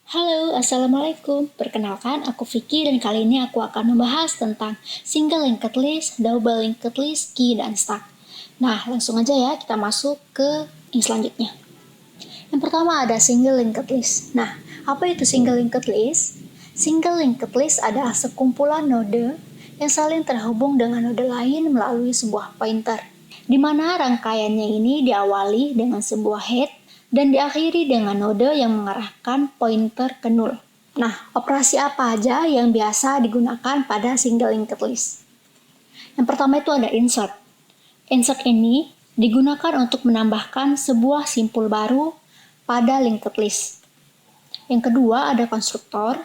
Halo, Assalamualaikum. Perkenalkan, aku Vicky dan kali ini aku akan membahas tentang single linked list, double linked list, key, dan stack. Nah, langsung aja ya kita masuk ke yang selanjutnya. Yang pertama ada single linked list. Nah, apa itu single linked list? Single linked list adalah sekumpulan node yang saling terhubung dengan node lain melalui sebuah pointer, di mana rangkaiannya ini diawali dengan sebuah head dan diakhiri dengan node yang mengarahkan pointer ke nol. Nah, operasi apa aja yang biasa digunakan pada single linked list? Yang pertama itu ada insert. Insert ini digunakan untuk menambahkan sebuah simpul baru pada linked list. Yang kedua ada konstruktor.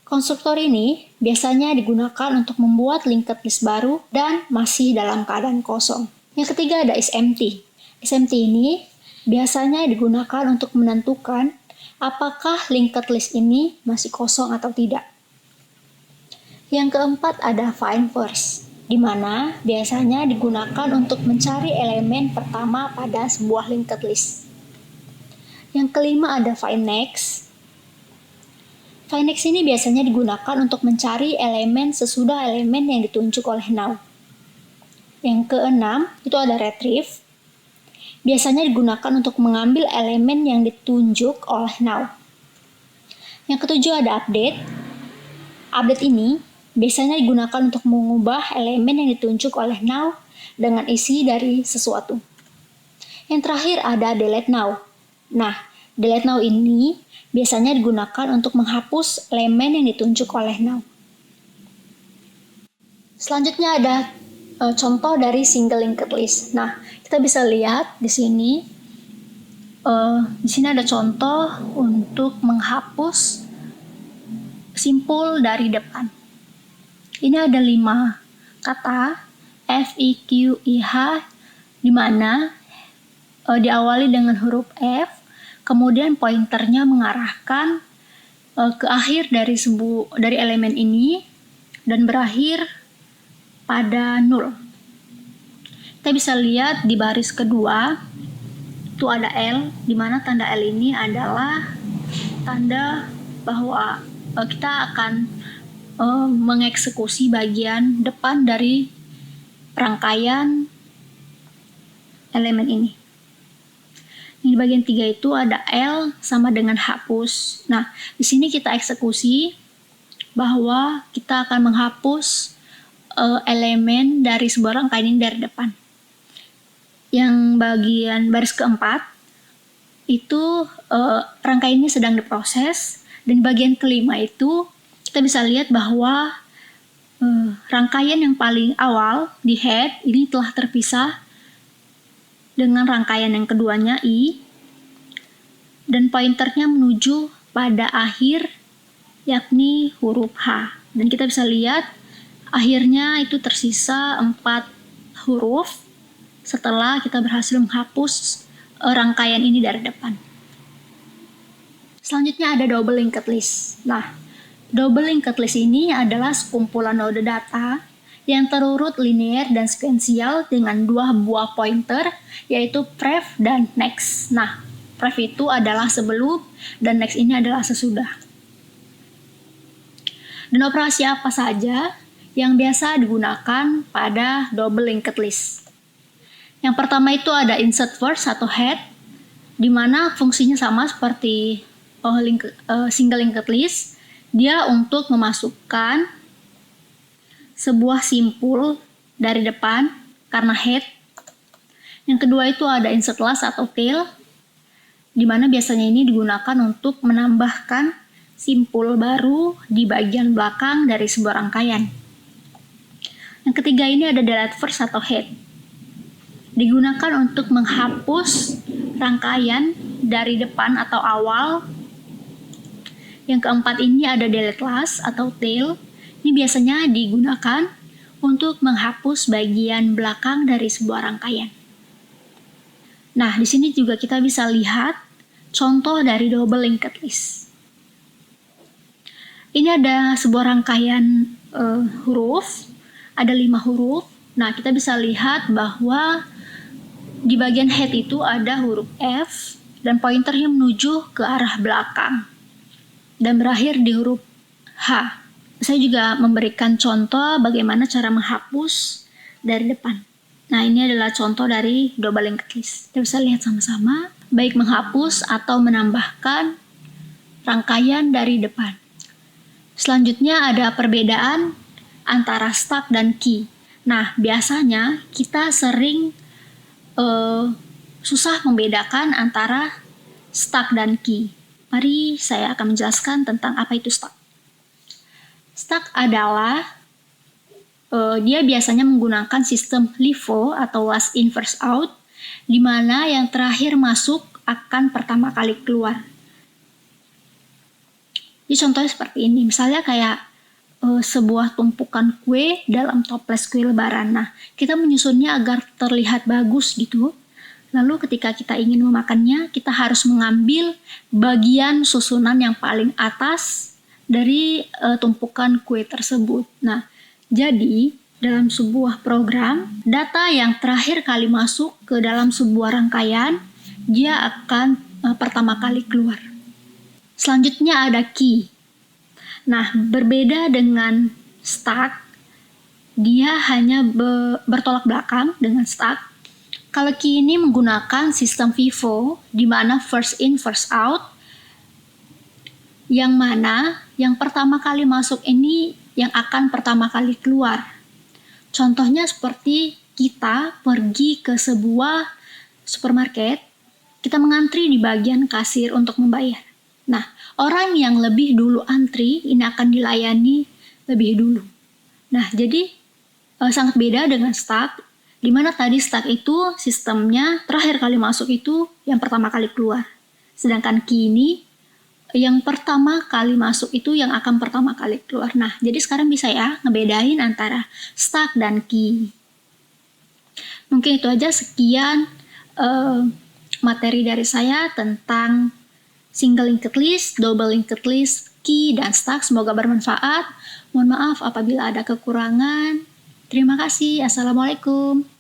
Konstruktor ini biasanya digunakan untuk membuat linked list baru dan masih dalam keadaan kosong. Yang ketiga ada isempty. Isempty ini biasanya digunakan untuk menentukan apakah linked list ini masih kosong atau tidak. Yang keempat ada find first, di mana biasanya digunakan untuk mencari elemen pertama pada sebuah linked list. Yang kelima ada find next. Find next ini biasanya digunakan untuk mencari elemen sesudah elemen yang ditunjuk oleh now. Yang keenam itu ada retrieve. Biasanya digunakan untuk mengambil elemen yang ditunjuk oleh now. Yang ketujuh ada update. Update ini biasanya digunakan untuk mengubah elemen yang ditunjuk oleh now dengan isi dari sesuatu. Yang terakhir ada delete now. Nah, delete now ini biasanya digunakan untuk menghapus elemen yang ditunjuk oleh now. Selanjutnya ada contoh dari single linked list. Nah, kita bisa lihat di sini. Di sini ada contoh untuk menghapus simpul dari depan. Ini ada 5 kata F, I, Q, I, H, di mana diawali dengan huruf F, kemudian pointernya mengarahkan ke akhir dari elemen ini dan berakhir pada 0. Kita bisa lihat di baris kedua itu ada L, di mana tanda L ini adalah tanda bahwa kita akan mengeksekusi bagian depan dari rangkaian elemen ini. Di bagian 3 itu ada L sama dengan hapus. Nah, di sini kita eksekusi bahwa kita akan menghapus elemen dari sebuah rangkaian ini dari depan. Yang bagian baris keempat itu rangkaian ini sedang diproses, dan bagian kelima itu kita bisa lihat bahwa rangkaian yang paling awal di head ini telah terpisah dengan rangkaian yang keduanya I, dan pointernya menuju pada akhir yakni huruf H, dan kita bisa lihat akhirnya itu tersisa 4 huruf setelah kita berhasil menghapus rangkaian ini dari depan. Selanjutnya ada double linked list. Nah, double linked list ini adalah sekumpulan node data yang terurut linear dan sekuensial dengan 2 buah pointer, yaitu pref dan next. Nah, pref itu adalah sebelum dan next ini adalah sesudah. Dan operasi apa saja yang biasa digunakan pada double linked list? Yang pertama itu ada insert first atau head, di mana fungsinya sama seperti single linked list. Dia untuk memasukkan sebuah simpul dari depan karena head. Yang kedua itu ada insert last atau tail, di mana biasanya ini digunakan untuk menambahkan simpul baru di bagian belakang dari sebuah rangkaian. Yang ketiga ini ada delete first atau head, digunakan untuk menghapus rangkaian dari depan atau awal. Yang keempat ini ada delete last atau tail. Ini biasanya digunakan untuk menghapus bagian belakang dari sebuah rangkaian. Nah, di sini juga kita bisa lihat contoh dari double linked list. Ini ada sebuah rangkaian huruf, ada 5 huruf. Nah, kita bisa lihat bahwa di bagian head itu ada huruf F, dan pointernya menuju ke arah belakang dan berakhir di huruf H. Saya juga memberikan contoh bagaimana cara menghapus dari depan. Nah, ini adalah contoh dari double linked list. Kita bisa lihat sama-sama, baik menghapus atau menambahkan rangkaian dari depan. Selanjutnya ada perbedaan antara stack dan key. Nah, biasanya kita sering susah membedakan antara stack dan key. Mari saya akan menjelaskan tentang apa itu stack. Stack adalah dia biasanya menggunakan sistem LIFO atau last in first out, di mana yang terakhir masuk akan pertama kali keluar. Jadi contohnya seperti ini, misalnya kayak sebuah tumpukan kue dalam toples kue lebaran. Nah, kita menyusunnya agar terlihat bagus gitu. Lalu ketika kita ingin memakannya, kita harus mengambil bagian susunan yang paling atas dari tumpukan kue tersebut. Nah, jadi dalam sebuah program, data yang terakhir kali masuk ke dalam sebuah rangkaian, dia akan pertama kali keluar. Selanjutnya ada key. Nah, berbeda dengan stack, dia hanya bertolak belakang dengan stack. Kalau key ini menggunakan sistem FIFO, di mana first in, first out, yang mana yang pertama kali masuk ini yang akan pertama kali keluar. Contohnya seperti kita pergi ke sebuah supermarket, kita mengantri di bagian kasir untuk membayar. Nah, orang yang lebih dulu antri ini akan dilayani lebih dulu. Nah, jadi sangat beda dengan stack, di mana tadi stack itu sistemnya terakhir kali masuk itu yang pertama kali keluar. Sedangkan key ini yang pertama kali masuk itu yang akan pertama kali keluar. Nah, jadi sekarang bisa ya ngebedain antara stack dan key. Mungkin itu aja, sekian materi dari saya tentang single linked list, double linked list, key, dan stack. Semoga bermanfaat. Mohon maaf apabila ada kekurangan. Terima kasih. Assalamualaikum.